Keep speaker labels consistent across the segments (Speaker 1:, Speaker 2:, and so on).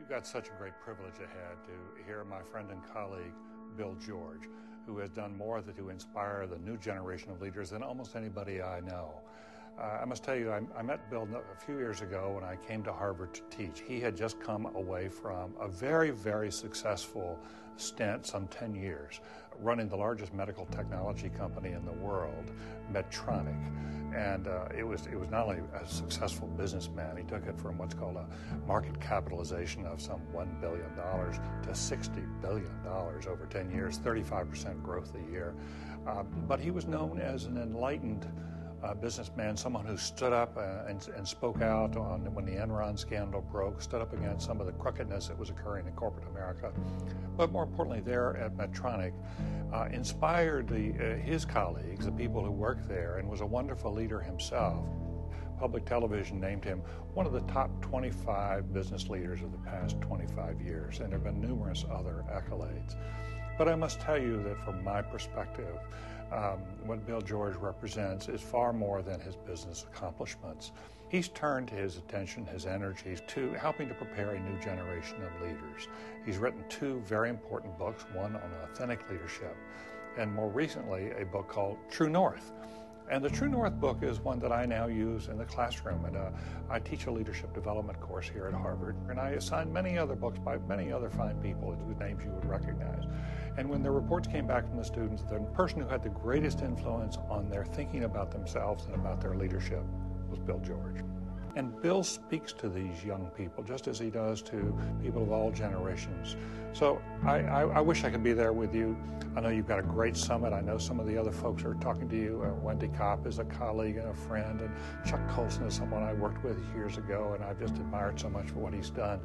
Speaker 1: We've got such a great privilege ahead to hear my friend and colleague, Bill George, who has done more to inspire the new generation of leaders than almost anybody I know. I must tell you, I met Bill a few years ago when I came to Harvard to teach. He had just come away from a very, very successful stint, some 10 years, running the largest medical technology company in the world, Medtronic. And it was not only a successful businessman, he took it from what's called a market capitalization of some $1 billion to $60 billion over 10 years, 35% growth a year. But he was known as an enlightened businessman, someone who stood up and spoke out when the Enron scandal broke, stood up against some of the crookedness that was occurring in corporate America. But more importantly, there at Medtronic, inspired his colleagues, the people who worked there, and was a wonderful leader himself. Public television named him one of the top 25 business leaders of the past 25 years, and there have been numerous other accolades. But I must tell you that from my perspective, what Bill George represents is far more than his business accomplishments. He's turned his attention, his energies to helping to prepare a new generation of leaders. He's written two very important books, one on authentic leadership, and more recently a book called True North. And the True North book is one that I now use in the classroom, and I teach a leadership development course here at Harvard, and I assign many other books by many other fine people whose names you would recognize. And when the reports came back from the students, the person who had the greatest influence on their thinking about themselves and about their leadership was Bill George. And Bill speaks to these young people just as he does to people of all generations. So I wish I could be there with you. I know you've got a great summit. I know some of the other folks are talking to you. Wendy Kopp is a colleague and a friend, and Chuck Colson is someone I worked with years ago, and I've just admired so much for what he's done.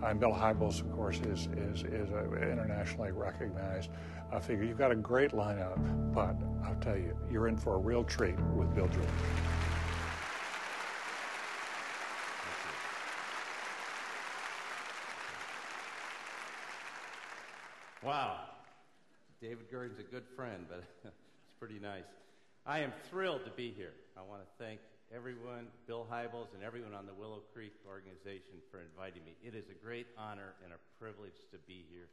Speaker 1: And Bill Hybels, of course, is internationally recognized. I figure you've got a great lineup, but I'll tell you, you're in for a real treat with Bill George.
Speaker 2: Wow. David Gergen's a good friend, but it's pretty nice. I am thrilled to be here. I want to thank everyone, Bill Hybels, and everyone on the Willow Creek organization for inviting me. It is a great honor and a privilege to be here.